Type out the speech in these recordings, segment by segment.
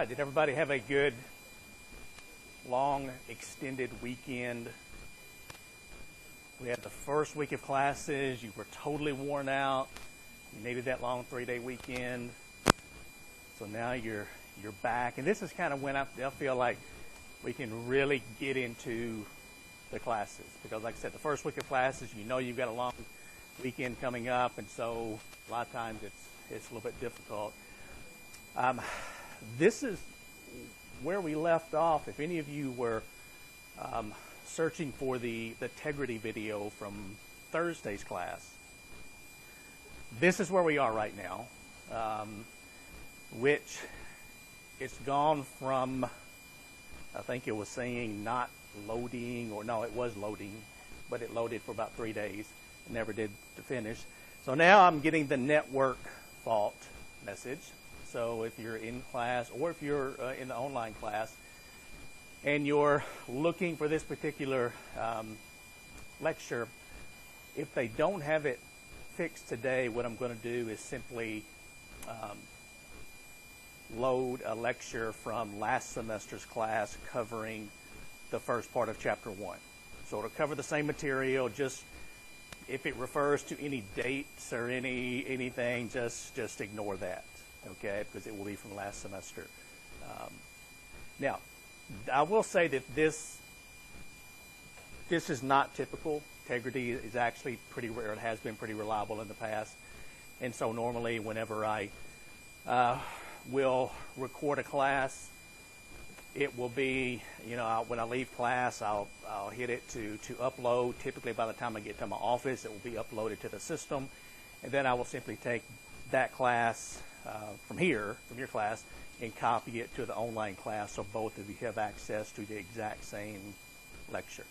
Did everybody have a good, long, extended weekend? We had the first week of classes. You were totally worn out. You needed that long 3-day weekend. So now you're back. And this is kind of when I feel like we can really get into the classes. Because like I said, the first week of classes, you know you've got a long weekend coming up. And so a lot of times it's a little bit difficult. This is where we left off. If any of you were searching for the Tegrity video from Thursday's class, this is where we are right now, which it's gone from, I think it was saying not loading, or no, it was loading, but it loaded for about 3 days and never did to finish. So now I'm getting the network fault message. So if you're in class or if you're in the online class and you're looking for this particular lecture, if they don't have it fixed today, what I'm going to do is simply load a lecture from last semester's class covering the first part of Chapter 1. So it'll cover the same material, just if it refers to any dates or anything, just ignore that. Okay, because it will be from last semester. Now, I will say that this is not typical. Tegrity is actually pretty rare. It has been pretty reliable in the past. And so normally whenever I will record a class, it will be, when I leave class, I'll hit it to upload. Typically by the time I get to my office, it will be uploaded to the system. And then I will simply take that class from your class, and copy it to the online class so both of you have access to the exact same lecture.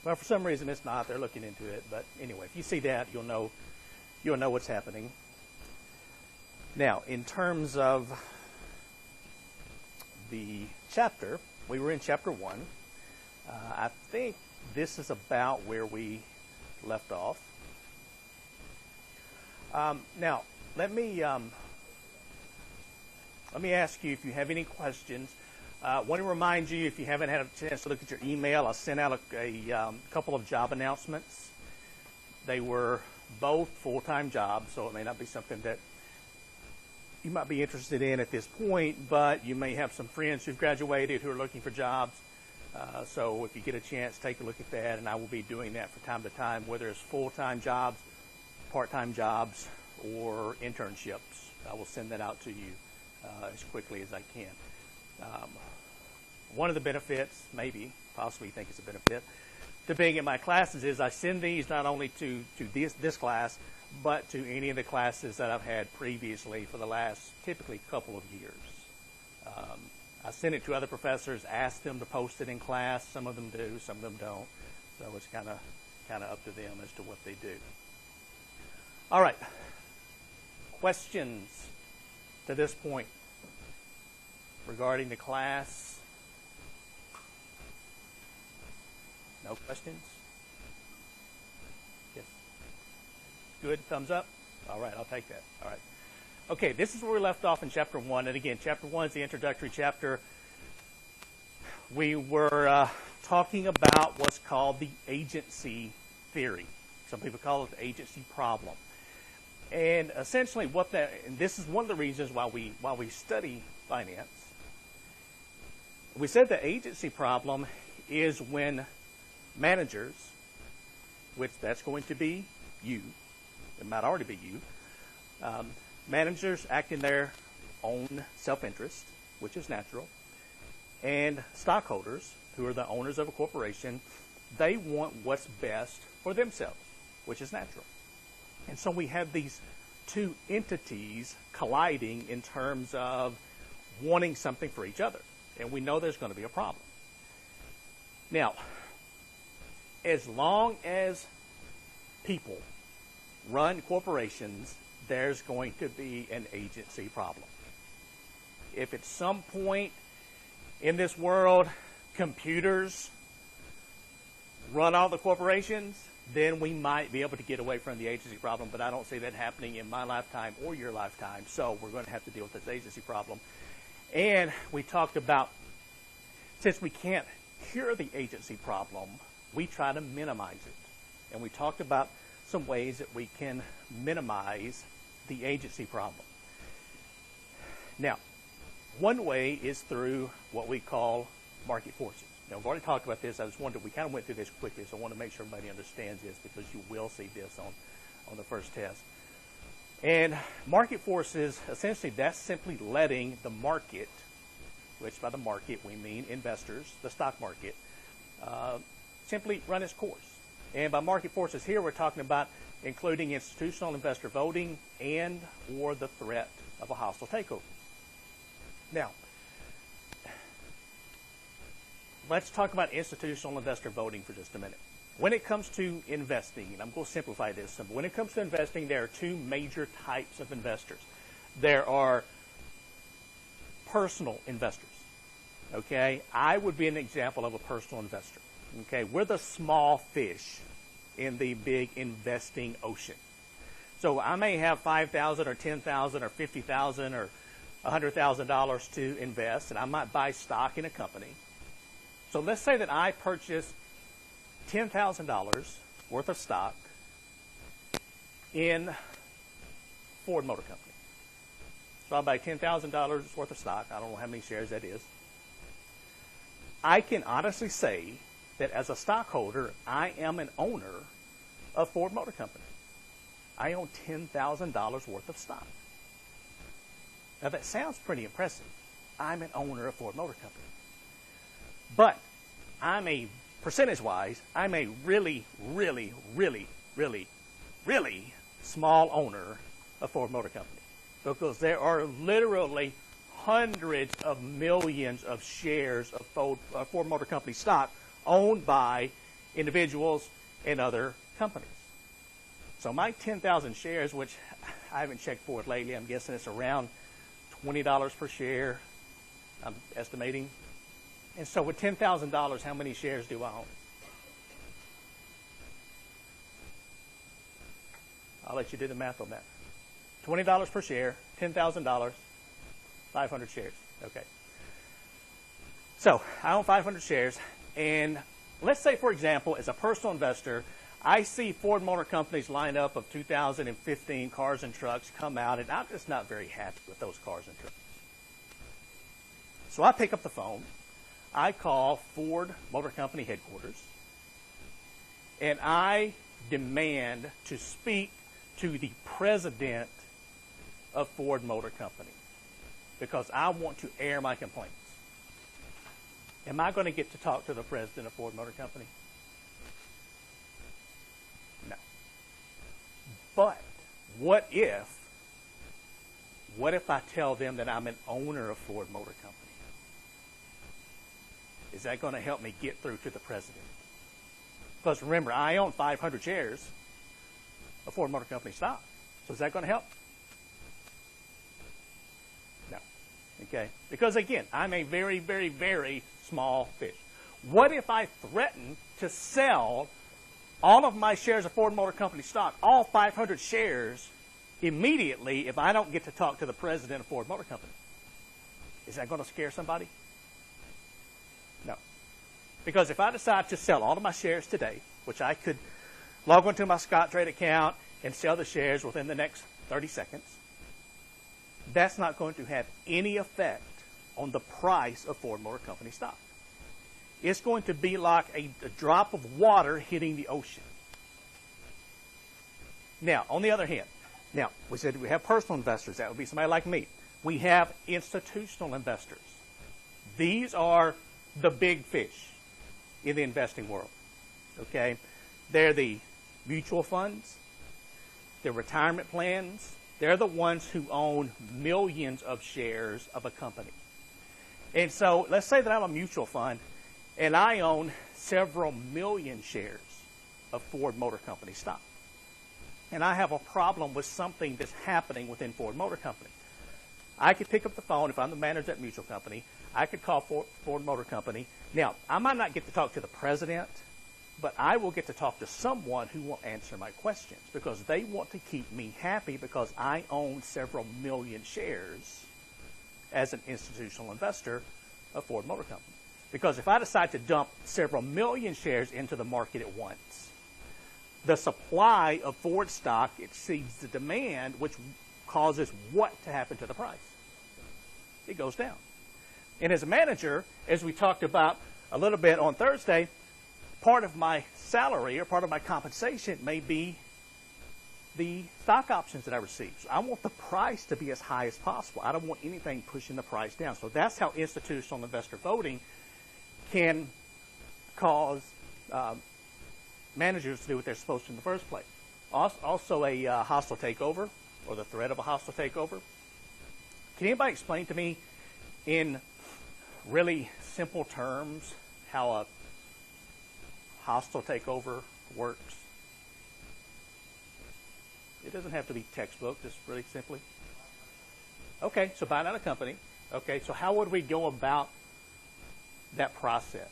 Well, for some reason it's not. They're looking into it. But anyway, if you see that, you'll know what's happening. Now, in terms of the chapter, we were in Chapter 1. I think this is about where we left off. Now, let me ask you if you have any questions. I want to remind you, if you haven't had a chance to look at your email, I sent out a couple of job announcements. They were both full-time jobs, so it may not be something that you might be interested in at this point, but you may have some friends who've graduated who are looking for jobs. So if you get a chance, take a look at that, and I will be doing that from time to time, whether it's full-time jobs, part-time jobs, or internships. I will send that out to you as quickly as I can. One of the benefits, possibly think it's a benefit, to being in my classes is I send these not only to this class, but to any of the classes that I've had previously for the last typically couple of years. I send it to other professors, ask them to post it in class. Some of them do, some of them don't. So it's kind of up to them as to what they do. All right. Questions to this point regarding the class? No questions? Yes. Good. Thumbs up? All right, I'll take that. All right. Okay, this is where we left off in Chapter 1. And again, Chapter 1 is the introductory chapter. We were talking about what's called the agency theory. Some people call it the agency problem. And essentially and this is one of the reasons why we study finance. We said the agency problem is when managers, which that's going to be you, it might already be you, managers act in their own self-interest, which is natural, and stockholders, who are the owners of a corporation, they want what's best for themselves, which is natural. And so we have these two entities colliding in terms of wanting something for each other. And we know there's going to be a problem. Now, as long as people run corporations, there's going to be an agency problem. If at some point in this world computers run all the corporations, then we might be able to get away from the agency problem, but I don't see that happening in my lifetime or your lifetime, so we're going to have to deal with this agency problem. And we talked about, since we can't cure the agency problem, we try to minimize it. And we talked about some ways that we can minimize the agency problem. Now, one way is through what we call market forces. Now, we've already talked about this. I just wanted, we kind of went through this quickly, so I want to make sure everybody understands this because you will see this on the first test. And market forces, essentially, that's simply letting the market, which by the market we mean investors, the stock market, simply run its course. And by market forces here, we're talking about including institutional investor voting and or the threat of a hostile takeover. Now, let's talk about institutional investor voting for just a minute. When it comes to investing, and I'm going to simplify this some, when it comes to investing, there are two major types of investors. There are personal investors. Okay, I would be an example of a personal investor. Okay, we're the small fish in the big investing ocean. So I may have $5,000 or $10,000 or $50,000 or $100,000 to invest, and I might buy stock in a company. So let's say that I purchase $10,000 worth of stock in Ford Motor Company. So I buy $10,000 worth of stock. I don't know how many shares that is. I can honestly say that as a stockholder, I am an owner of Ford Motor Company. I own $10,000 worth of stock. Now that sounds pretty impressive. I'm an owner of Ford Motor Company. But percentage-wise, I'm a really, really, really, really, really small owner of Ford Motor Company. Because there are literally hundreds of millions of shares of Ford Motor Company stock owned by individuals and other companies. So my 10,000 shares, which I haven't checked for it lately, I'm guessing it's around $20 per share, I'm estimating. And so with $10,000, how many shares do I own? I'll let you do the math on that. $20 per share, $10,000, 500 shares. Okay. So I own 500 shares, and let's say, for example, as a personal investor, I see Ford Motor Company's lineup of 2015 cars and trucks come out, and I'm just not very happy with those cars and trucks. So I pick up the phone. I call Ford Motor Company headquarters, and I demand to speak to the president of Ford Motor Company because I want to air my complaints. Am I going to get to talk to the president of Ford Motor Company? No. But what if I tell them that I'm an owner of Ford Motor Company? Is that going to help me get through to the president? Because remember, I own 500 shares of Ford Motor Company stock. So is that going to help? No. Okay? Because again, I'm a very, very, very small fish. What if I threaten to sell all of my shares of Ford Motor Company stock, all 500 shares, immediately if I don't get to talk to the president of Ford Motor Company? Is that going to scare somebody? No. Because if I decide to sell all of my shares today, which I could log onto my Scottrade account and sell the shares within the next 30 seconds, that's not going to have any effect on the price of Ford Motor Company stock. It's going to be like a drop of water hitting the ocean. Now, on the other hand, now, we said we have personal investors. That would be somebody like me. We have institutional investors. These are the big fish in the investing world. Okay? They're the mutual funds, the retirement plans. They're the ones who own millions of shares of a company. And so let's say that I'm a mutual fund and I own several million shares of Ford Motor Company stock. And I have a problem with something that's happening within Ford Motor Company. I could pick up the phone if I'm the manager at mutual company. I could call Ford Motor Company. Now, I might not get to talk to the president, but I will get to talk to someone who will answer my questions because they want to keep me happy because I own several million shares as an institutional investor of Ford Motor Company. Because if I decide to dump several million shares into the market at once, the supply of Ford stock exceeds the demand, which causes what to happen to the price? It goes down. And as a manager, as we talked about a little bit on Thursday, part of my salary or part of my compensation may be the stock options that I receive. So I want the price to be as high as possible. I don't want anything pushing the price down. So that's how institutional investor voting can cause managers to do what they're supposed to in the first place. Also a hostile takeover, or the threat of a hostile takeover. Can anybody explain to me in really simple terms how a hostile takeover works? It doesn't have to be textbook, just really simply. Okay, so buying out a company. Okay, so how would we go about that process?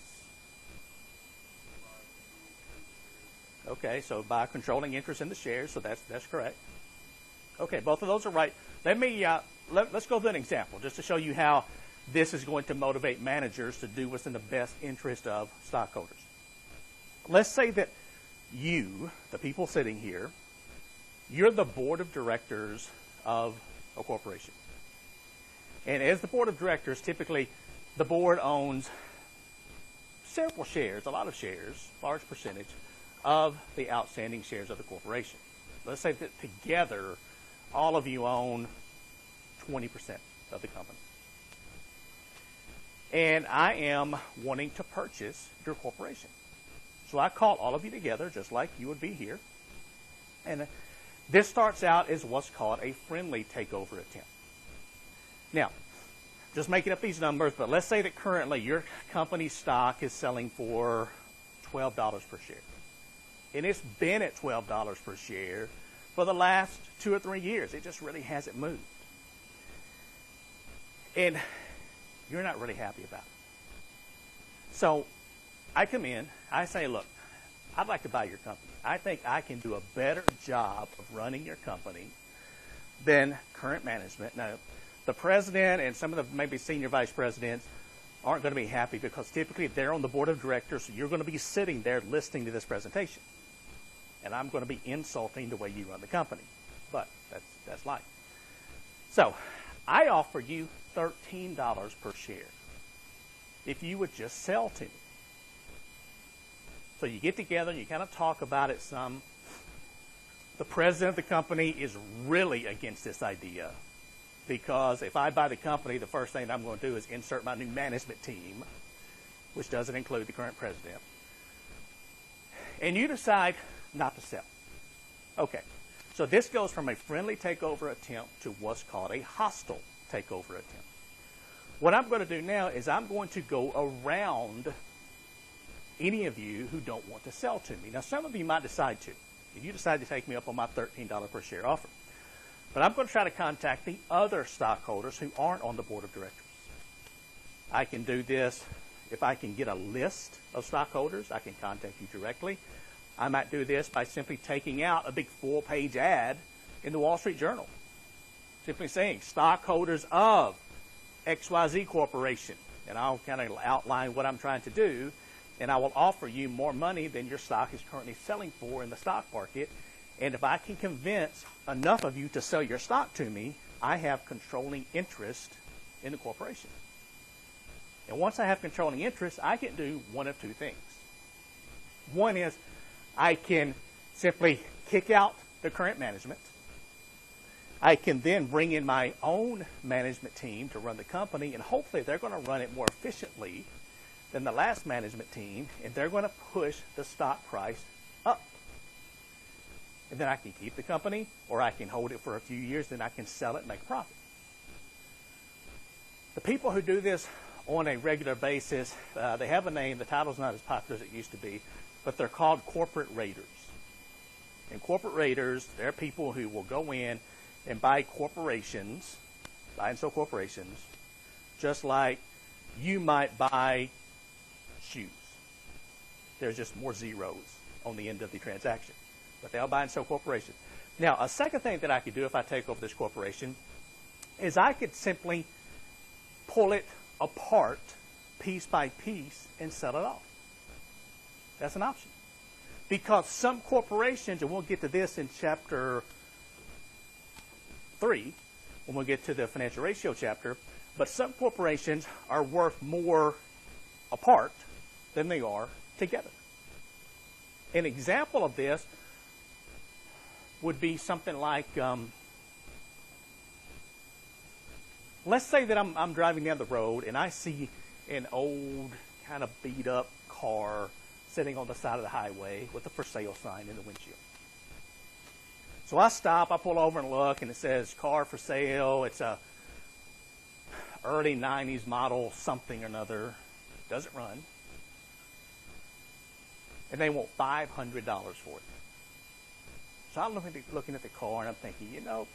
Okay, so by controlling interest in the shares, so that's correct. Okay, both of those are right. Let me let's go through an example just to show you how this is going to motivate managers to do what's in the best interest of stockholders. Let's say that you, the people sitting here, you're the board of directors of a corporation. And as the board of directors, typically the board owns several shares, a lot of shares, large percentage of the outstanding shares of the corporation. Let's say that together, all of you own 20% of the company. And I am wanting to purchase your corporation. So I call all of you together, just like you would be here. And this starts out as what's called a friendly takeover attempt. Now, just making up these numbers, but let's say that currently your company's stock is selling for $12 per share. And it's been at $12 per share for the last 2 or 3 years. It just really hasn't moved. And you're not really happy about it. So I come in, I say, look, I'd like to buy your company. I think I can do a better job of running your company than current management. Now, the president and some of the maybe senior vice presidents aren't going to be happy because typically they're on the board of directors, so you're going to be sitting there listening to this presentation. And I'm going to be insulting the way you run the company. But that's life. So I offer you $13 per share if you would just sell to me. So you get together, you kind of talk about it some. The president of the company is really against this idea because if I buy the company, the first thing I'm going to do is insert my new management team, which doesn't include the current president. And you decide not to sell. Okay, so this goes from a friendly takeover attempt to what's called a hostile takeover attempt. What I'm going to do now is I'm going to go around any of you who don't want to sell to me. Now, some of you might decide to. If you decide to take me up on my $13 per share offer. But I'm going to try to contact the other stockholders who aren't on the board of directors. I can do this if I can get a list of stockholders. I can contact you directly. I might do this by simply taking out a big full-page ad in the Wall Street Journal. Simply saying, stockholders of XYZ Corporation. And I'll kind of outline what I'm trying to do. And I will offer you more money than your stock is currently selling for in the stock market. And if I can convince enough of you to sell your stock to me, I have controlling interest in the corporation. And once I have controlling interest, I can do one of two things. One is I can simply kick out the current management. I can then bring in my own management team to run the company, and hopefully they're going to run it more efficiently than the last management team, and they're going to push the stock price up. And then I can keep the company, or I can hold it for a few years, then I can sell it and make a profit. The people who do this on a regular basis, they have a name. The title's not as popular as it used to be, but they're called corporate raiders. And corporate raiders, they're people who will go in and buy corporations, buy and sell corporations, just like you might buy shoes. There's just more zeros on the end of the transaction. But they'll buy and sell corporations. Now, a second thing that I could do if I take over this corporation is I could simply pull it apart piece by piece and sell it off. That's an option. Because some corporations, and we'll get to this in chapter 3, when we get to the financial ratio chapter, but some corporations are worth more apart than they are together. An example of this would be something like, let's say that I'm driving down the road and I see an old kind of beat up car sitting on the side of the highway with a for sale sign in the windshield. So I stop, I pull over and look, and it says car for sale. It's a early 90s model something or another. Doesn't run. And they want $500 for it. So I'm looking at the car and I'm thinking, you know,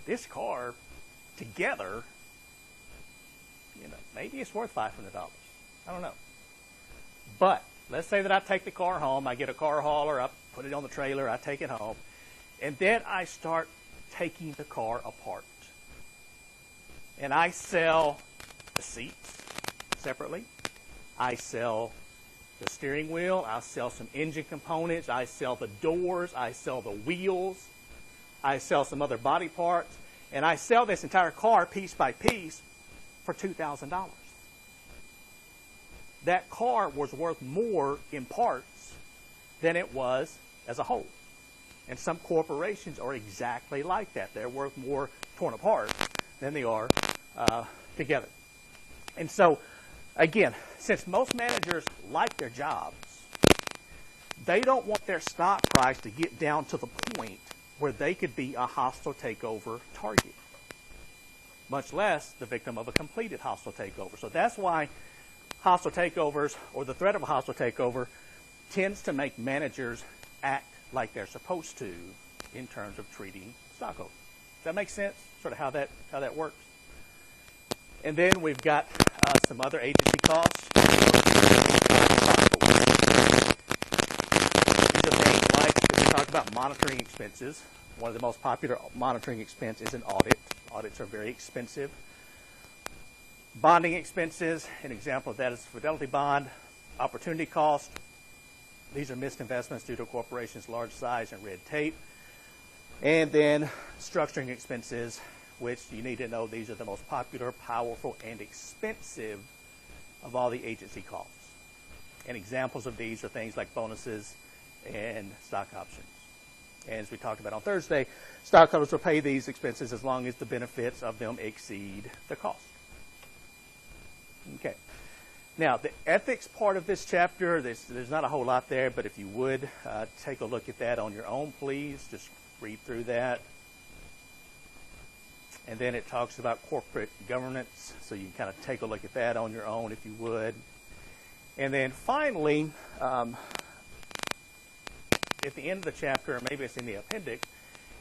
this car together, you know, maybe it's worth $500. I don't know. But let's say that I take the car home, I get a car hauler, I put it on the trailer, I take it home, and then I start taking the car apart. And I sell the seats separately. I sell the steering wheel. I sell some engine components. I sell the doors. I sell the wheels. I sell some other body parts. And I sell this entire car piece by piece for $2,000. That car was worth more in parts than it was as a whole. And some corporations are exactly like that. They're worth more torn apart than they are together. And so, again, since most managers like their jobs, they don't want their stock price to get down to the point where they could be a hostile takeover target, much less the victim of a completed hostile takeover. So that's why hostile takeovers, or the threat of a hostile takeover, tends to make managers act like they're supposed to in terms of treating stockholders. Does that make sense? Sort of how that works. And then we've got some other agency costs. These are things like, if we talk about monitoring expenses, one of the most popular monitoring expense is an audit. Audits are very expensive. Bonding expenses, an example of that is fidelity bond. Opportunity cost. These are missed investments due to a corporation's large size and red tape. And then structuring expenses, which you need to know these are the most popular, powerful, and expensive of all the agency costs. And examples of these are things like bonuses and stock options. And as we talked about on Thursday, stockholders will pay these expenses as long as the benefits of them exceed the cost. Okay. Now, the ethics part of this chapter, there's not a whole lot there, but if you would, take a look at that on your own, please. Just read through that. And then it talks about corporate governance, so you can kind of take a look at that on your own if you would. And then finally, at the end of the chapter, or maybe it's in the appendix,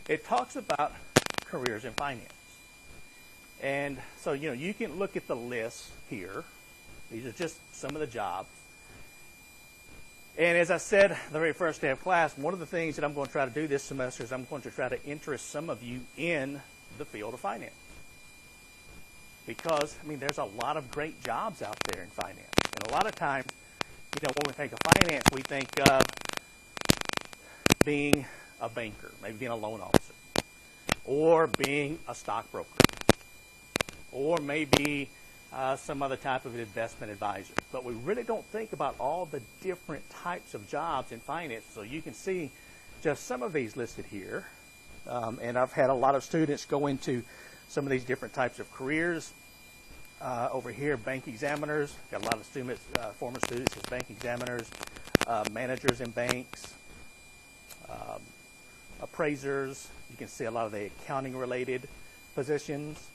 it talks about careers in finance. And so, you know, you can look at the list here. These are just some of the jobs. And as I said the very first day of class, one of the things that I'm going to try to do this semester is I'm going to try to interest some of you in the field of finance. Because, I mean, there's a lot of great jobs out there in finance. And a lot of times, you know, when we think of finance, we think of being a banker, maybe being a loan officer, or being a stockbroker, or maybe some other type of investment advisor. But we really don't think about all the different types of jobs in finance. So you can see just some of these listed here. And I've had a lot of students go into some of these different types of careers. Over here, bank examiners. Got a lot of students, former students as bank examiners, managers in banks, appraisers. You can see a lot of the accounting-related positions.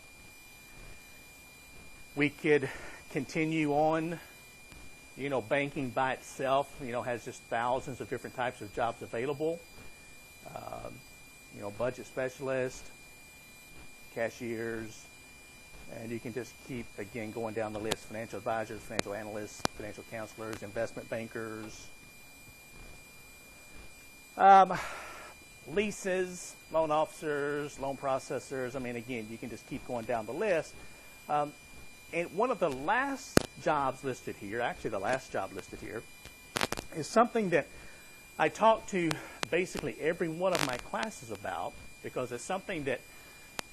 We could continue on. You know, banking by itself, you know, has just thousands of different types of jobs available. You know, budget specialist, cashiers, and you can just keep, again, going down the list. Financial advisors, financial analysts, financial counselors, investment bankers, leases, loan officers, loan processors. I mean, again, you can just keep going down the list And one of the last jobs listed here, actually the last job listed here, is something that I talk to basically every one of my classes about, because it's something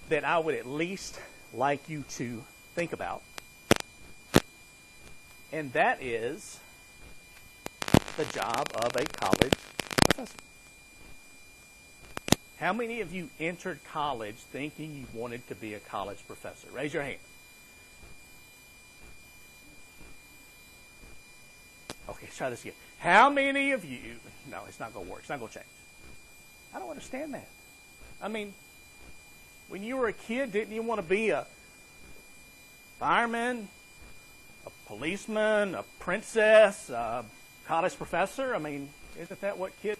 that I would at least like you to think about. And that is the job of a college professor. How many of you entered college thinking you wanted to be a college professor? Raise your hand. Okay, let's try this again. How many of you, no, it's not going to work. It's not going to change. I don't understand that. I mean, when you were a kid, didn't you want to be a fireman, a policeman, a princess, a college professor? I mean, isn't that what kids...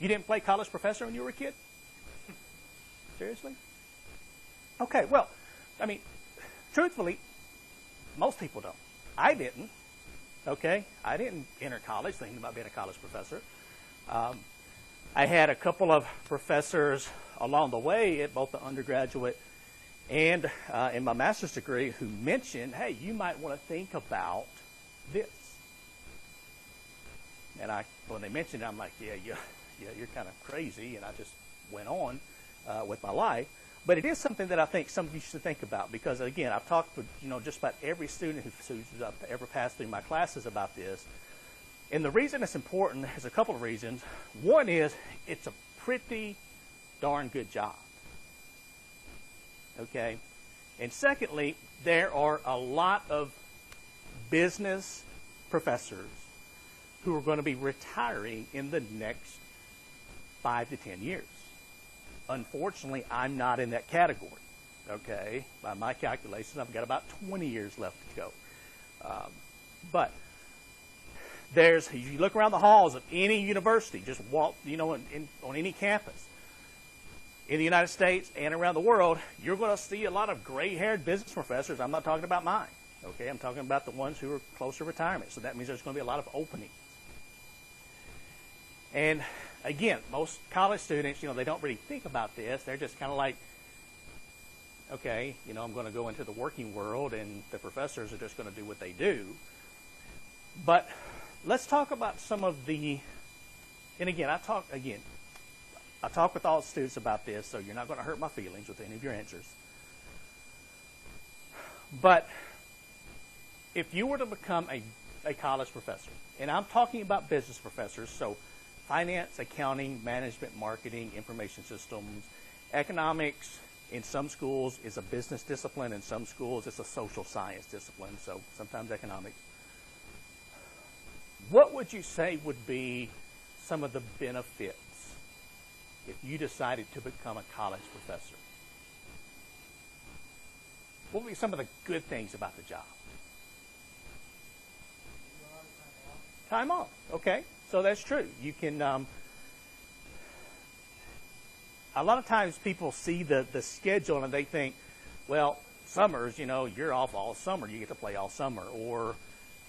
You didn't play college professor when you were a kid? Seriously? Okay, well, I mean, truthfully, most people don't. I didn't. Okay? I didn't enter college thinking about being a college professor. I had a couple of professors along the way at both the undergraduate and in my master's degree who mentioned, hey, you might want to think about this. And when they mentioned it, I'm like, yeah, you're kind of crazy. And I just went on with my life. But it is something that I think some of you should think about, because, again, I've talked to just about every student who's ever passed through my classes about this. And the reason it's important is a couple of reasons. One is it's a pretty darn good job. Okay? And secondly, there are a lot of business professors who are going to be retiring in the next 5 to 10 years. Unfortunately, I'm not in that category. Okay? By my calculations, I've got about 20 years left to go. But if you look around the halls of any university, just walk, on any campus in the United States and around the world, you're going to see a lot of gray-haired business professors. I'm not talking about mine. Okay? I'm talking about the ones who are close to retirement. So that means there's going to be a lot of openings. And again, most college students, they don't really think about this. They're just kind of like, okay, I'm going to go into the working world, and the professors are just going to do what they do. But let's talk about some of the, and again, I talk with all students about this, so you're not going to hurt my feelings with any of your answers. But if you were to become a college professor, and I'm talking about business professors, so finance, accounting, management, marketing, information systems, economics in some schools is a business discipline. In some schools, it's a social science discipline, so sometimes economics. What would you say would be some of the benefits if you decided to become a college professor? What would be some of the good things about the job? Time off. Okay. So that's true. You can, a lot of times people see the schedule and they think, well, summers, you're off all summer. You get to play all summer. Or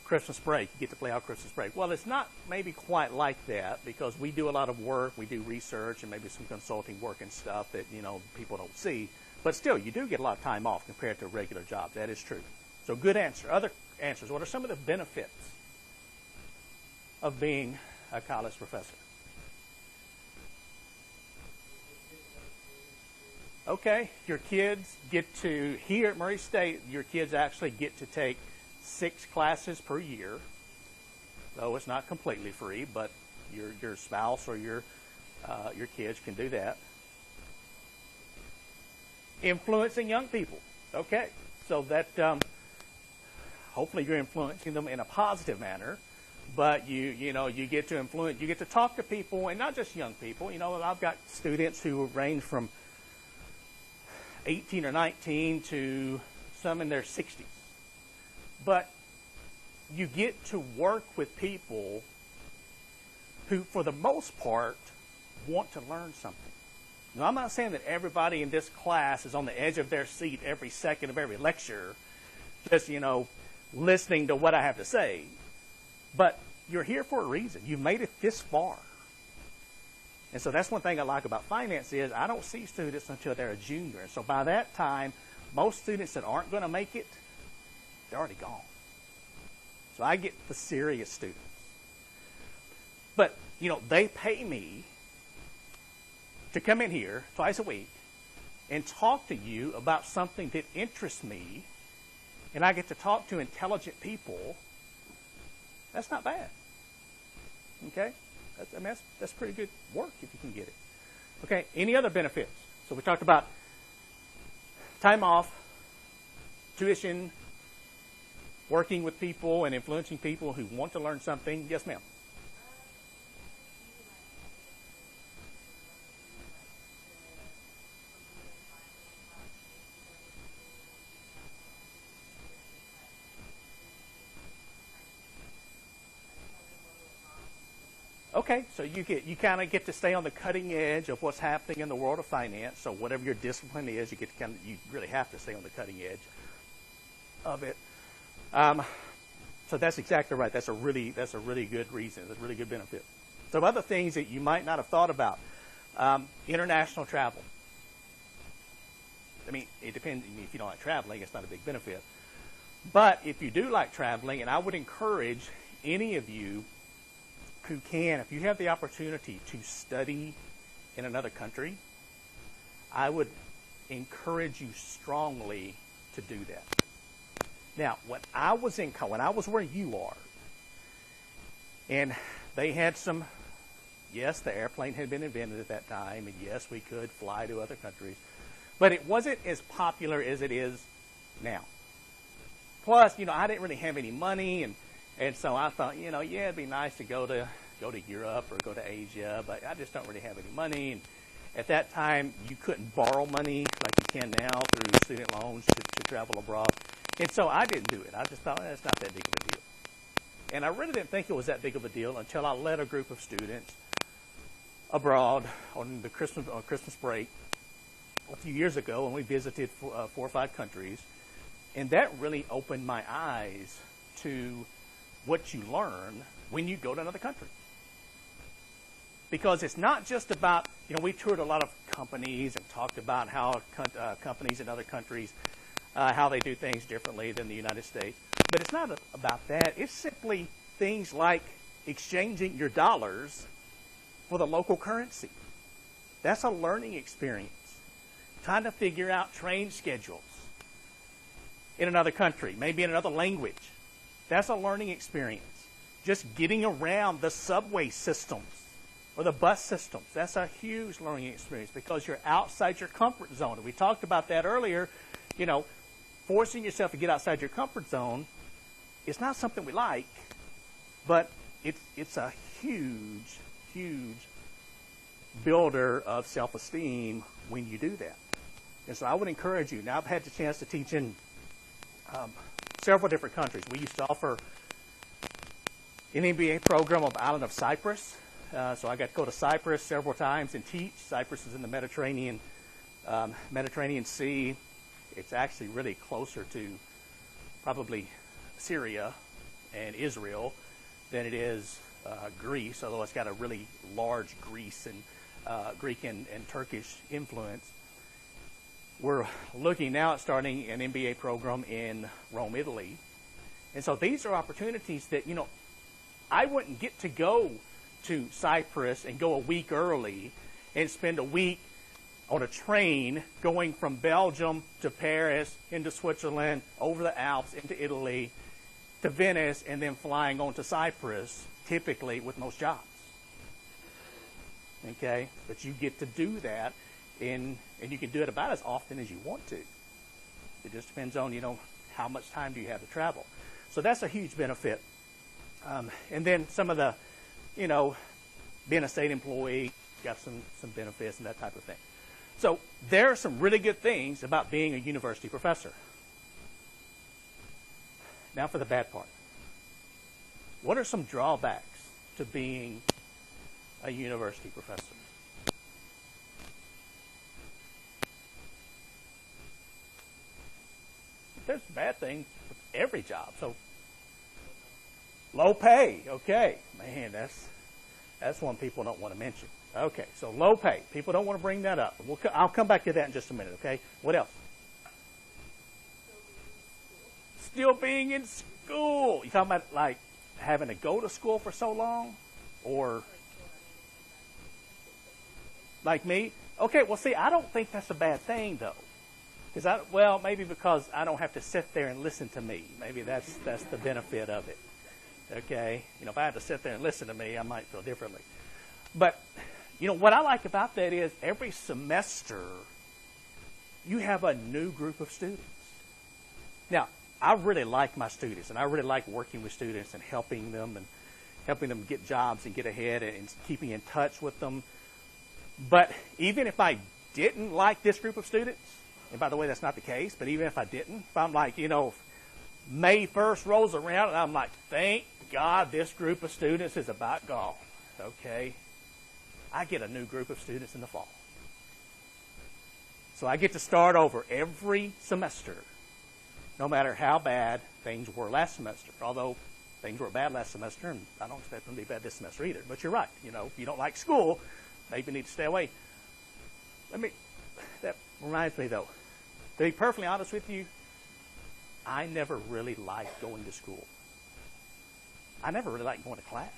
Christmas break, you get to play all Christmas break. Well, it's not maybe quite like that, because we do a lot of work. We do research and maybe some consulting work and stuff that, people don't see. But still, you do get a lot of time off compared to regular jobs. That is true. So good answer. Other answers. What are some of the benefits of being a college professor? Okay, your kids get to, here at Murray State, your kids actually get to take 6 classes per year. Though it's not completely free, but your spouse or your kids can do that. Influencing young people. Okay, so that hopefully you're influencing them in a positive manner. But you get to influence, you get to talk to people, and not just young people. I've got students who range from 18 or 19 to some in their 60s. But you get to work with people who, for the most part, want to learn something. Now, I'm not saying that everybody in this class is on the edge of their seat every second of every lecture, just, listening to what I have to say. But you're here for a reason. You've made it this far. And so that's one thing I like about finance is I don't see students until they're a junior. And so by that time, most students that aren't going to make it, they're already gone. So I get the serious students. But, they pay me to come in here twice a week and talk to you about something that interests me, and I get to talk to intelligent people. That's not bad. Okay? That's pretty good work if you can get it. Okay, any other benefits? So we talked about time off, tuition, working with people and influencing people who want to learn something. Yes, ma'am. Okay, so you kind of get to stay on the cutting edge of what's happening in the world of finance. So whatever your discipline is, you really have to stay on the cutting edge of it. So that's exactly right. That's a really good reason. That's a really good benefit. Some other things that you might not have thought about: international travel. I mean, it depends. If you don't like traveling, it's not a big benefit. But if you do like traveling, and I would encourage any of you who can, if you have the opportunity to study in another country, I would encourage you strongly to do that. Now, when I was where you are, and they had yes, the airplane had been invented at that time, and yes, we could fly to other countries, but it wasn't as popular as it is now. Plus, I didn't really have any money, and so I thought, it'd be nice to go to Europe or go to Asia, but I just don't really have any money. And at that time, you couldn't borrow money like you can now through student loans to travel abroad. And so I didn't do it. I just thought, it's not that big of a deal. And I really didn't think it was that big of a deal until I led a group of students abroad on Christmas break a few years ago, and we visited 4 or 5 countries. And that really opened my eyes to what you learn when you go to another country. Because it's not just about, we toured a lot of companies and talked about how companies in other countries, how they do things differently than the United States. But it's not about that. It's simply things like exchanging your dollars for the local currency. That's a learning experience. Trying to figure out train schedules in another country, maybe in another language. That's a learning experience. Just getting around the subway systems or the bus systems, that's a huge learning experience because you're outside your comfort zone. And we talked about that earlier. Forcing yourself to get outside your comfort zone is not something we like, but it's a huge, huge builder of self-esteem when you do that. And so I would encourage you. Now, I've had the chance to teach in several different countries. We used to offer an MBA program on the island of Cyprus. So I got to go to Cyprus several times and teach. Cyprus is in the Mediterranean Sea. It's actually really closer to probably Syria and Israel than it is Greece, although it's got a really large Greek and Turkish influence. We're looking now at starting an MBA program in Rome, Italy. And so these are opportunities that, I wouldn't get to go to Cyprus and go a week early and spend a week on a train going from Belgium to Paris, into Switzerland, over the Alps, into Italy, to Venice, and then flying on to Cyprus, typically with most jobs. Okay? But you get to do that, and you can do it about as often as you want to. It just depends on, how much time do you have to travel. So that's a huge benefit. And then some of the, being a state employee, got some benefits and that type of thing. So there are some really good things about being a university professor. Now for the bad part. What are some drawbacks to being a university professor? There's bad things with every job. So low pay. Okay. Man, that's one people don't want to mention. Okay, so low pay. People don't want to bring that up. I'll come back to that in just a minute, okay? What else? still being in school. You talking about like having to go to school for so long? Or like me? Okay, well, see, I don't think that's a bad thing, though. Maybe because I don't have to sit there and listen to me. Maybe that's the benefit of it. Okay? If I had to sit there and listen to me, I might feel differently. But, what I like about that is every semester you have a new group of students. Now, I really like my students, and I really like working with students and helping them get jobs and get ahead and keeping in touch with them. But even if I didn't like this group of students, and by the way, that's not the case, but even if I didn't, if I'm like, May 1st rolls around and I'm like, thank God this group of students is about gone, okay? I get a new group of students in the fall. So I get to start over every semester, no matter how bad things were last semester. Although things were bad last semester, and I don't expect them to be bad this semester either. But you're right. If you don't like school, maybe you need to stay away. That reminds me, though, to be perfectly honest with you, I never really liked going to school. I never really liked going to class.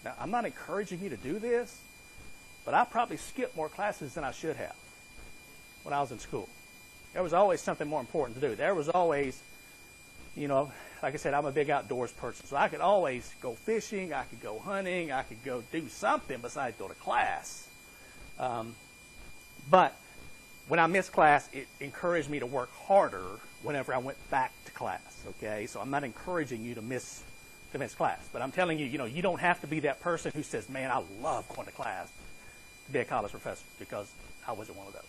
Now, I'm not encouraging you to do this, but I probably skipped more classes than I should have when I was in school. There was always something more important to do. There was always, like I said, I'm a big outdoors person, so I could always go fishing, I could go hunting, I could go do something besides go to class. But when I missed class, it encouraged me to work harder whenever I went back to class, okay? So I'm not encouraging you to miss class, but I'm telling you, you don't have to be that person who says, man, I love going to class to be a college professor, because I wasn't one of those.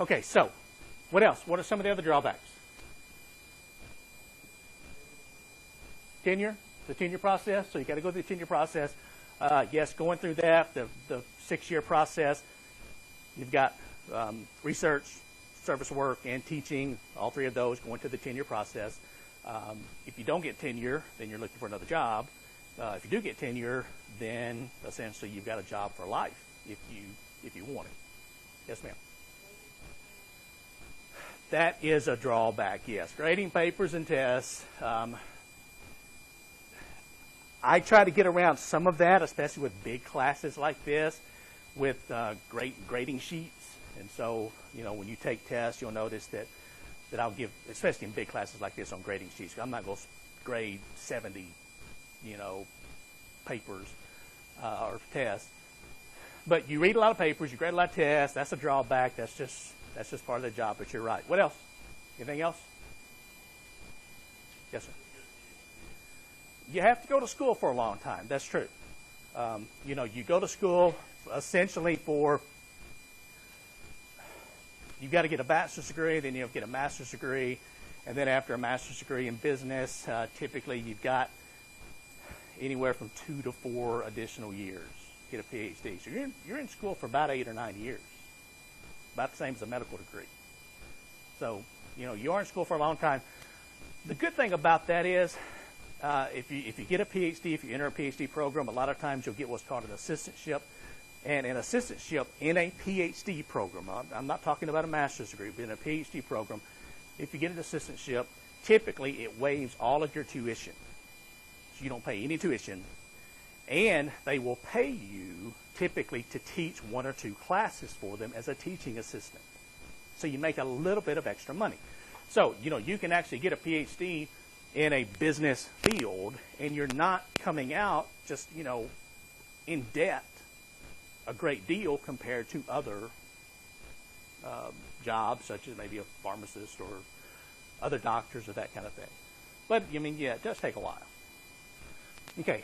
Okay, so what else? What are some of the other drawbacks? Tenure, the tenure process. So you got to go through the tenure process. Yes, going through that, the 6-year process. You've got research, service work, and teaching. All three of those going to the tenure process. If you don't get tenure, then you're looking for another job. If you do get tenure, then essentially you've got a job for life if you want it. Yes, ma'am. That is a drawback, yes. Grading papers and tests. I try to get around some of that, especially with big classes like this, with great grading sheets. And so, when you take tests, you'll notice that I'll give, especially in big classes like this, on grading sheets. I'm not going to grade 70, papers or tests. But you read a lot of papers, you grade a lot of tests. That's a drawback. That's just part of the job. But you're right. What else? Anything else? Yes, sir. You have to go to school for a long time. That's true. You go to school essentially for, you've got to get a bachelor's degree, then you'll get a master's degree, and then after a master's degree in business, typically you've got anywhere from 2 to 4 additional years to get a PhD. So you're in school for about 8 or 9 years, about the same as a medical degree. So, you are in school for a long time. The good thing about that is, if you get a PhD, if you enter a PhD program, a lot of times you'll get what's called an assistantship. And an assistantship in a PhD program, I'm not talking about a master's degree, but in a PhD program, if you get an assistantship, typically it waives all of your tuition. So you don't pay any tuition. And they will pay you typically to teach 1 or 2 classes for them as a teaching assistant. So you make a little bit of extra money. So, you can actually get a PhD in a business field, and you're not coming out just, in debt a great deal compared to other jobs, such as maybe a pharmacist or other doctors or that kind of thing. But, it does take a while. Okay,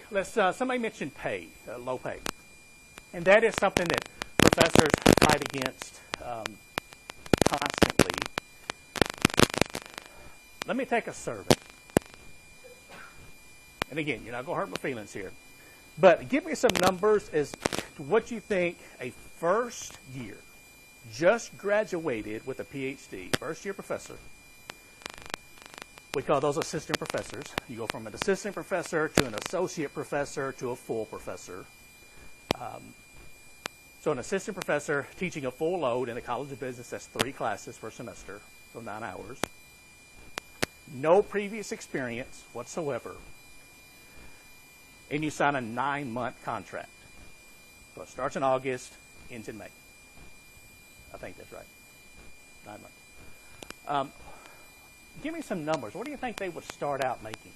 somebody mentioned pay, low pay. And that is something that professors fight against constantly. Let me take a survey. And again, you're not going to hurt my feelings here. But give me some numbers as to what you think a first year, just graduated with a PhD, first year professor. We call those assistant professors. You go from an assistant professor to an associate professor to a full professor. So an assistant professor teaching a full load in the College of Business, that's 3 classes per semester. so 9 hours, no previous experience whatsoever, and you sign a 9-month contract. So it starts in August, ends in May. I think that's right. 9 months. Give me some numbers. What do you think they would start out making?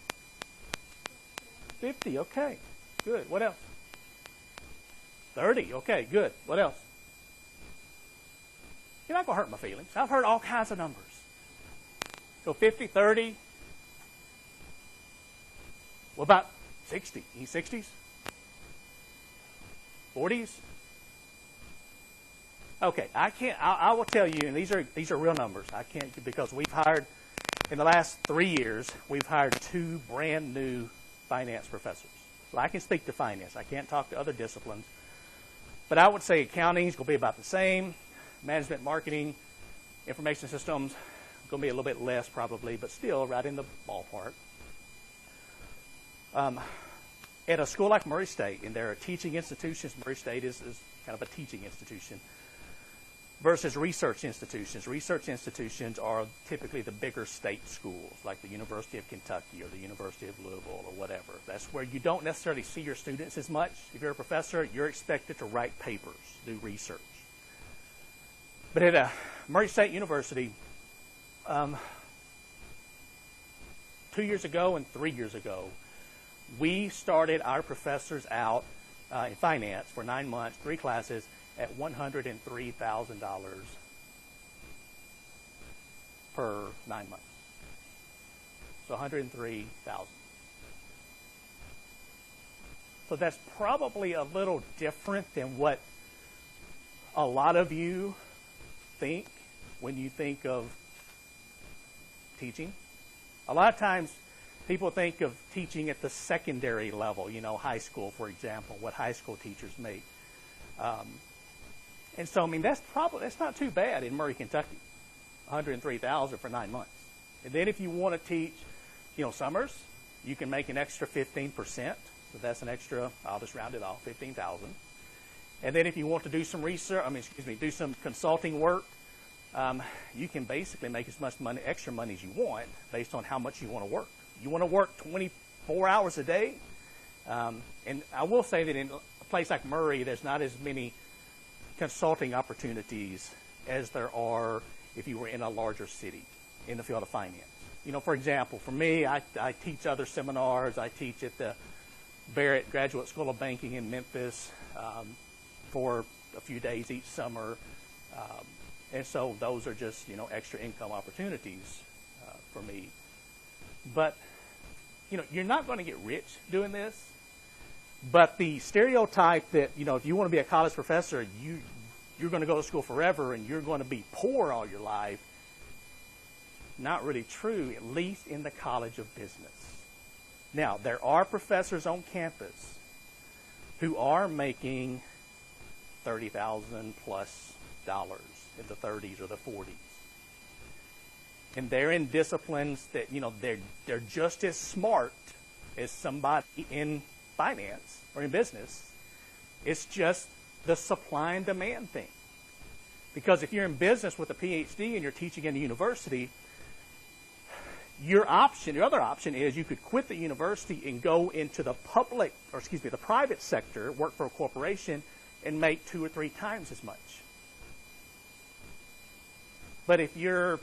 50, okay, good. What else? 30, okay, good. What else? You're not going to hurt my feelings. I've heard all kinds of numbers. So 50, 30. What about 60? Any 60s? 40s? Okay, I will tell you, and these are real numbers. I can't, because we've hired, in the last 3 years, we've hired 2 brand new finance professors. So I can speak to finance. I can't talk to other disciplines. But I would say accounting is going to be about the same. Management, marketing, information systems, going to be a little bit less probably, but still right in the ballpark. At a school like Murray State, and there are teaching institutions, Murray State is kind of a teaching institution, versus research institutions. Research institutions are typically the bigger state schools, like the University of Kentucky or the University of Louisville or whatever. That's where you don't necessarily see your students as much. If you're a professor, you're expected to write papers, do research. But at Murray State University, 2 years ago and 3 years ago, we started our professors out in finance for 9 months, 3 classes, at $103,000 per 9 months. So $103,000. So that's probably a little different than what a lot of you think when you think of teaching. A lot of times people think of teaching at the secondary level, high school, for example, what high school teachers make. And so, I mean, that's not too bad in Murray, Kentucky, $103,000 for 9 months. And then if you want to teach, summers, you can make an extra 15%. So that's an extra, I'll just round it off, $15,000. And then if you want to do some research, do some consulting work, you can basically make as much extra money as you want based on how much you want to work. You want to work 24 hours a day? And I will say that in a place like Murray, there's not as many consulting opportunities as there are if you were in a larger city in the field of finance. For example, for me, I teach other seminars. I teach at the Barrett Graduate School of Banking in Memphis for a few days each summer. And so those are just, extra income opportunities for me. But, you're not going to get rich doing this. But the stereotype that, if you want to be a college professor, you're going to go to school forever and you're going to be poor all your life, not really true, at least in the College of Business. Now, there are professors on campus who are making $30,000 plus in the 30s or the 40s. And they're in disciplines that, they're just as smart as somebody in finance or in business. It's just the supply and demand thing. Because if you're in business with a PhD and you're teaching in a university, your other option is you could quit the university and go into the the private sector, work for a corporation, and make 2 or 3 times as much. But if you're,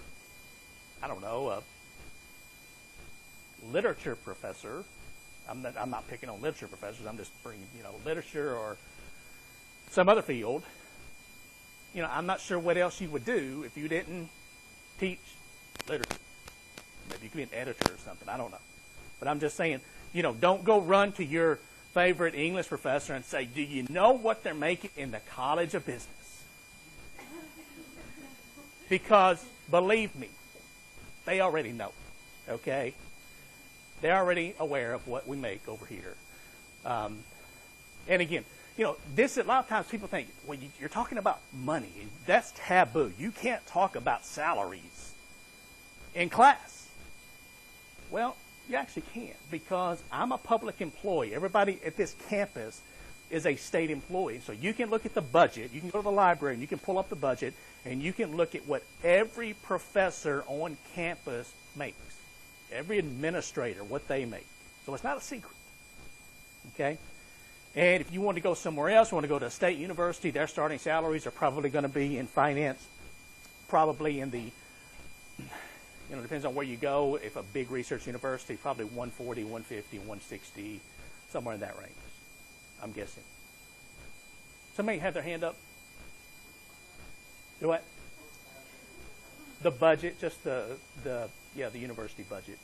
a literature professor, I'm not picking on literature professors, I'm just bringing, literature or some other field, I'm not sure what else you would do if you didn't teach literature. Maybe you could be an editor or something, I don't know. But I'm just saying, don't go run to your favorite English professor and say, do you know what they're making in the College of Business? Because, believe me, they already know, okay? They're already aware of what we make over here. And again, this, a lot of times people think, well, you're talking about money. That's taboo. You can't talk about salaries in class. Well, you actually can, because I'm a public employee. Everybody at this campus is a state employee. So you can look at the budget. You can go to the library and you can pull up the budget and you can look at what every professor on campus makes. Every administrator, what they make. So it's not a secret. Okay? And if you want to go somewhere else, you want to go to a state university, their starting salaries are probably going to be in finance, probably in the, depends on where you go. If a big research university, probably 140, 150, 160, somewhere in that range, I'm guessing. Somebody have their hand up? Do what? The budget, just the university budget.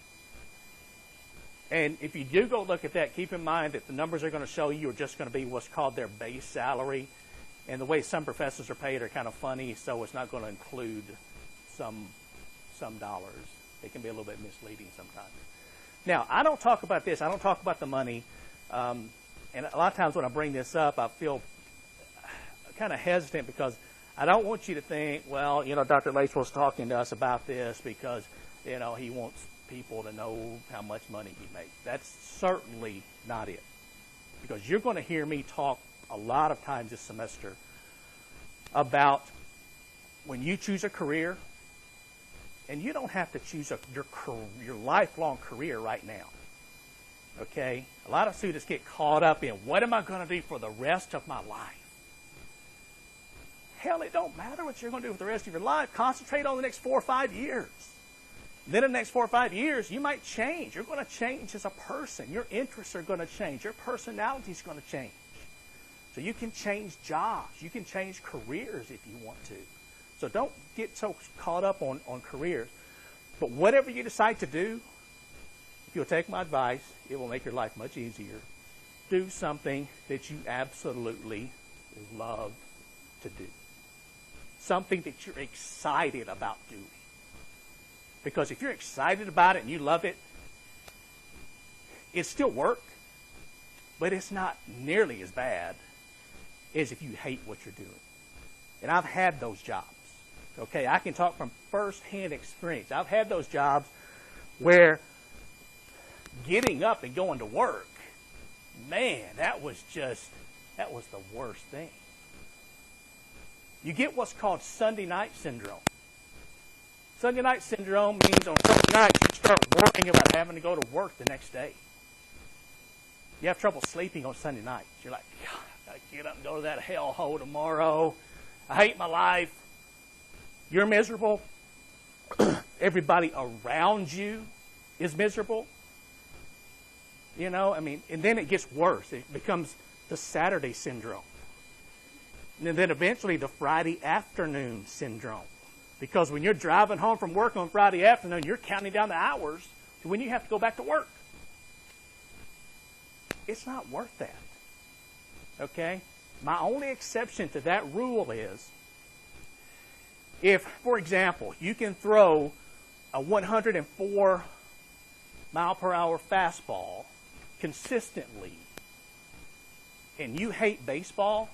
And if you do go look at that, keep in mind that the numbers they're going to show you are just going to be what's called their base salary. And the way some professors are paid are kind of funny, so it's not going to include some dollars. It can be a little bit misleading sometimes. Now, I don't talk about this. I don't talk about the money. And a lot of times when I bring this up, I feel kind of hesitant because I don't want you to think, well, Dr. Lacewell's talking to us about this because, he wants people to know how much money he makes. That's certainly not it. Because you're going to hear me talk a lot of times this semester about when you choose a career, and you don't have to choose your lifelong career right now. Okay? A lot of students get caught up in, what am I going to do for the rest of my life? Hell, it don't matter what you're going to do for the rest of your life. Concentrate on the next 4 or 5 years. Then in the next 4 or 5 years, you might change. You're going to change as a person. Your interests are going to change. Your personality is going to change. So you can change jobs. You can change careers if you want to. So don't get so caught up on careers. But whatever you decide to do, if you'll take my advice, it will make your life much easier. Do something that you absolutely love to do. Something that you're excited about doing. Because if you're excited about it and you love it, it's still work, but it's not nearly as bad as if you hate what you're doing. And I've had those jobs. Okay, I can talk from first-hand experience. I've had those jobs where getting up and going to work, man, that was the worst thing. You get what's called Sunday night syndrome. Sunday night syndrome means on Sunday nights you start worrying about having to go to work the next day. You have trouble sleeping on Sunday nights. You're like, God, I gotta get up and go to that hellhole tomorrow. I hate my life. You're miserable. Everybody around you is miserable. And then it gets worse. It becomes the Saturday syndrome. And then eventually the Friday afternoon syndrome. Because when you're driving home from work on Friday afternoon, you're counting down the hours to when you have to go back to work. It's not worth that. Okay? My only exception to that rule is if, for example, you can throw a 104 mile per hour fastball consistently and you hate baseball,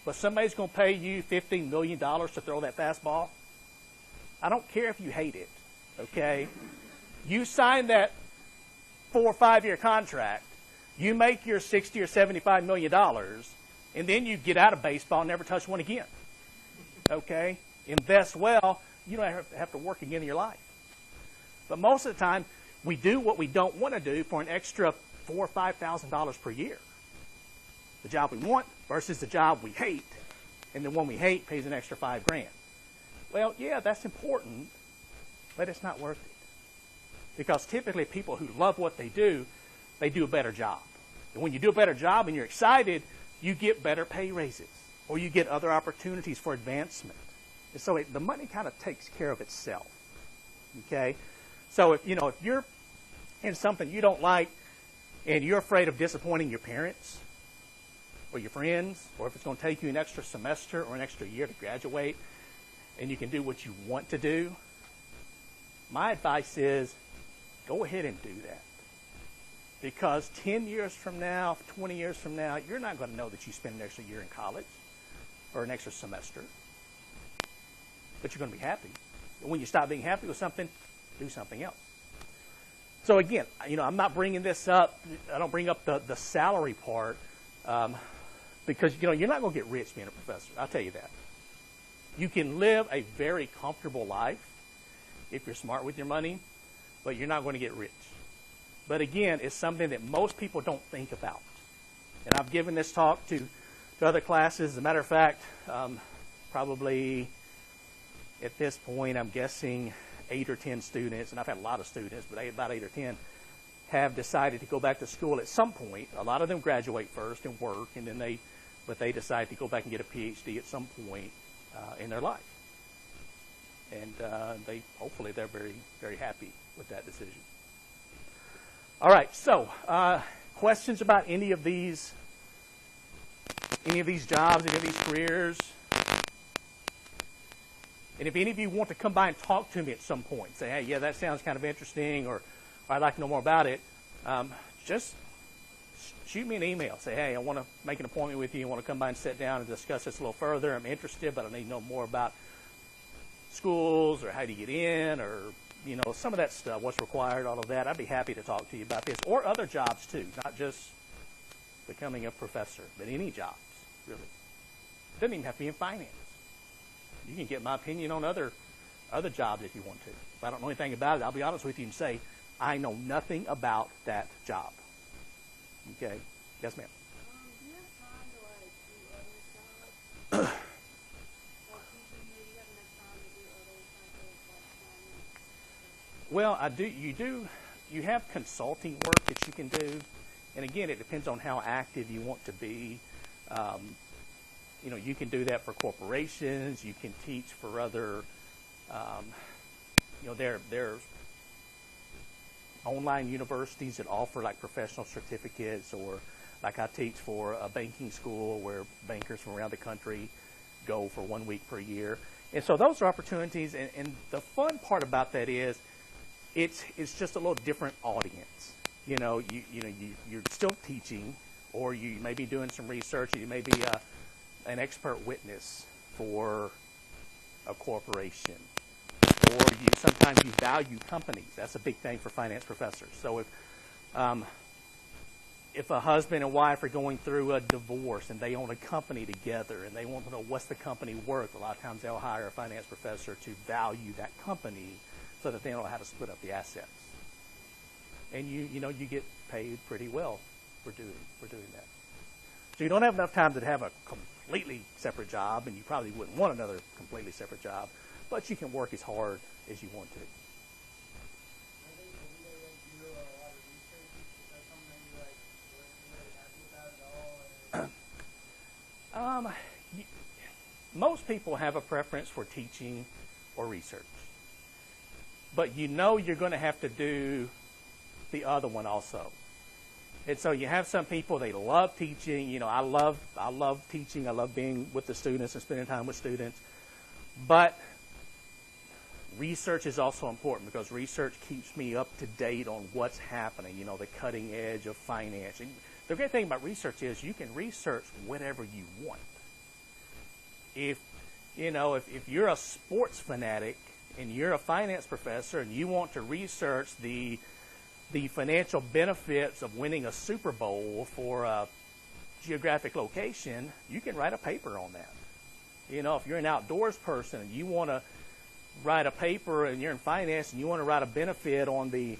but somebody's going to pay you $15 million to throw that fastball, I don't care if you hate it, okay? You sign that 4 or 5 year contract, you make your $60 or $75 million, and then you get out of baseball and never touch one again, okay? Invest well, you don't have to work again in your life. But most of the time, we do what we don't want to do for an extra $4,000 or $5,000 per year. The job we want versus the job we hate, and the one we hate pays an extra $5,000. Well, yeah, that's important, but it's not worth it. Because typically people who love what they do a better job. And when you do a better job and you're excited, you get better pay raises, or you get other opportunities for advancement. And so the money kind of takes care of itself. Okay? So if you're in something you don't like and you're afraid of disappointing your parents, or your friends, or if it's going to take you an extra semester or an extra year to graduate, and you can do what you want to do, my advice is go ahead and do that. Because 10 years from now, 20 years from now, you're not going to know that you spent an extra year in college or an extra semester. But you're going to be happy. And when you stop being happy with something, do something else. So again, I'm not bringing this up. I don't bring up the salary part Because, you're not going to get rich being a professor. I'll tell you that. You can live a very comfortable life if you're smart with your money, but you're not going to get rich. But again, it's something that most people don't think about. And I've given this talk to other classes. As a matter of fact, probably at this point, I'm guessing 8 or 10 students, and I've had a lot of students, but about 8 or 10, have decided to go back to school at some point. A lot of them graduate first and work, and then they decide to go back and get a PhD at some point in their life. And hopefully they're very, very happy with that decision. All right, so questions about any of these jobs, any of these careers? And if any of you want to come by and talk to me at some point, say, hey, yeah, that sounds kind of interesting, or I'd like to know more about it, just shoot me an email. Say, hey, I want to make an appointment with you. I want to come by and sit down and discuss this a little further. I'm interested, but I need to know more about schools or how to get in, or some of that stuff, what's required, all of that. I'd be happy to talk to you about this, or other jobs too, not just becoming a professor, but any jobs, really. It doesn't even have to be in finance. You can get my opinion on other jobs if you want to. If I don't know anything about it, I'll be honest with you and say, I know nothing about that job. Okay? Yes, ma'am. Do you have time to do other jobs? You have enough time to do other things like Well, I do. You have consulting work that you can do, and again, it depends on how active you want to be. You can do that for corporations. You can teach for other. There's online universities that offer like professional certificates, or like I teach for a banking school where bankers from around the country go for 1 week per year. And so those are opportunities, and the fun part about that is it's just a little different audience. You're still teaching, or you may be doing some research, or you may be an expert witness for a corporation, or sometimes you value companies. That's a big thing for finance professors. So if a husband and wife are going through a divorce and they own a company together and they want to know what's the company worth, a lot of times they'll hire a finance professor to value that company so that they know how to split up the assets. And you get paid pretty well for doing that. So you don't have enough time to have a completely separate job, and you probably wouldn't want another completely separate job, but you can work as hard as you want to. Most people have a preference for teaching or research, but you're going to have to do the other one also. And so you have some people, they love teaching. I love teaching. I love being with the students and spending time with students. But research is also important, because research keeps me up to date on what's happening, the cutting edge of finance. And the great thing about research is you can research whatever you want. If you're a sports fanatic and you're a finance professor and you want to research the financial benefits of winning a Super Bowl for a geographic location, you can write a paper on that. If you're an outdoors person and you want to write a paper and you're in finance and you want to write a benefit on the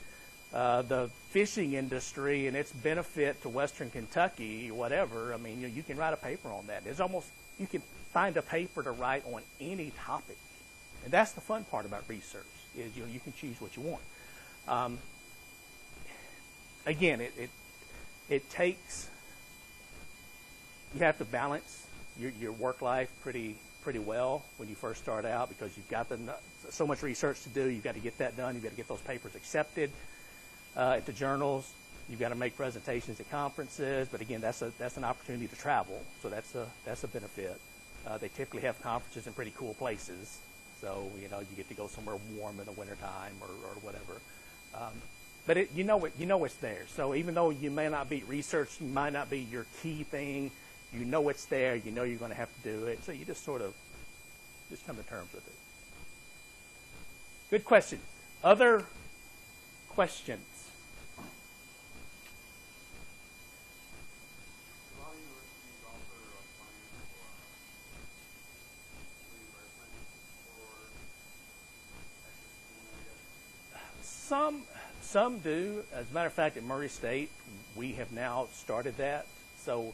fishing industry and its benefit to Western Kentucky, whatever, you can write a paper on that. You can find a paper to write on any topic. And that's the fun part about research, is you can choose what you want. Again, it takes, you have to balance your work life pretty well when you first start out, because you've got so much research to do. You've got to get that done. You've got to get those papers accepted at the journals. You've got to make presentations at conferences. But again, that's an opportunity to travel, so that's a benefit. They typically have conferences in pretty cool places, so you get to go somewhere warm in the wintertime or whatever. But it's there. So even though you may not be research, might not be your key thing, it's there. You're going to have to do it. So you just sort of just come to terms with it. Good question. Other questions? While you were Some do. As a matter of fact, at Murray State, we have now started that. So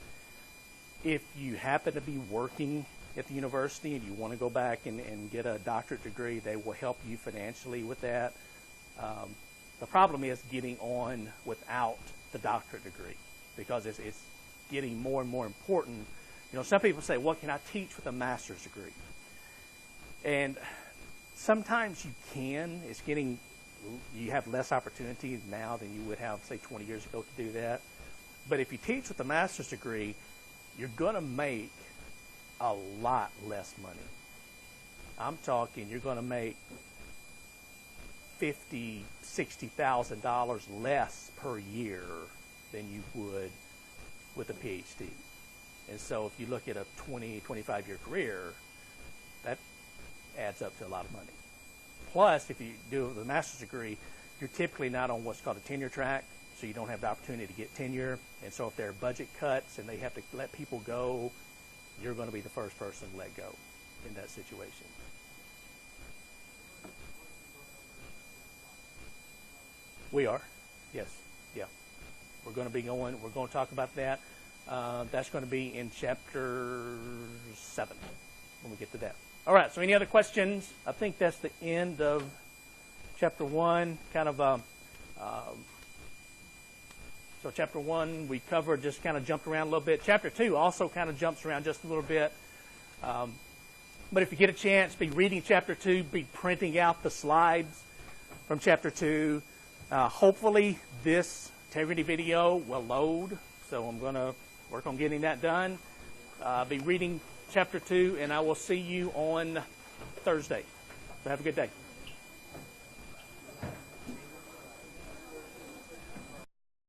if you happen to be working at the university and you want to go back and get a doctorate degree, they will help you financially with that. The problem is getting on without the doctorate degree, because it's getting more and more important. You know, some people say, what can I teach with a master's degree? And sometimes you can. You have less opportunity now than you would have, say, 20 years ago to do that. But if you teach with a master's degree, you're going to make a lot less money. I'm talking you're going to make $50,000, $60,000 less per year than you would with a PhD. And so if you look at a 20, 25-year career, that adds up to a lot of money. Plus, if you do the master's degree, you're typically not on what's called a tenure track, so you don't have the opportunity to get tenure. And so if there are budget cuts and they have to let people go, you're going to be the first person to let go in that situation. We are, yes, yeah. We're going to talk about that. That's going to be in chapter 7 when we get to that. All right, so any other questions? I think that's the end of chapter 1. So chapter 1 we covered, just kind of jumped around a little bit. Chapter 2 also kind of jumps around just a little bit. But if you get a chance, be reading chapter 2, be printing out the slides from chapter 2. Hopefully this integrity video will load, so I'm going to work on getting that done. Be reading chapter 2, and I will see you on Thursday. So have a good day.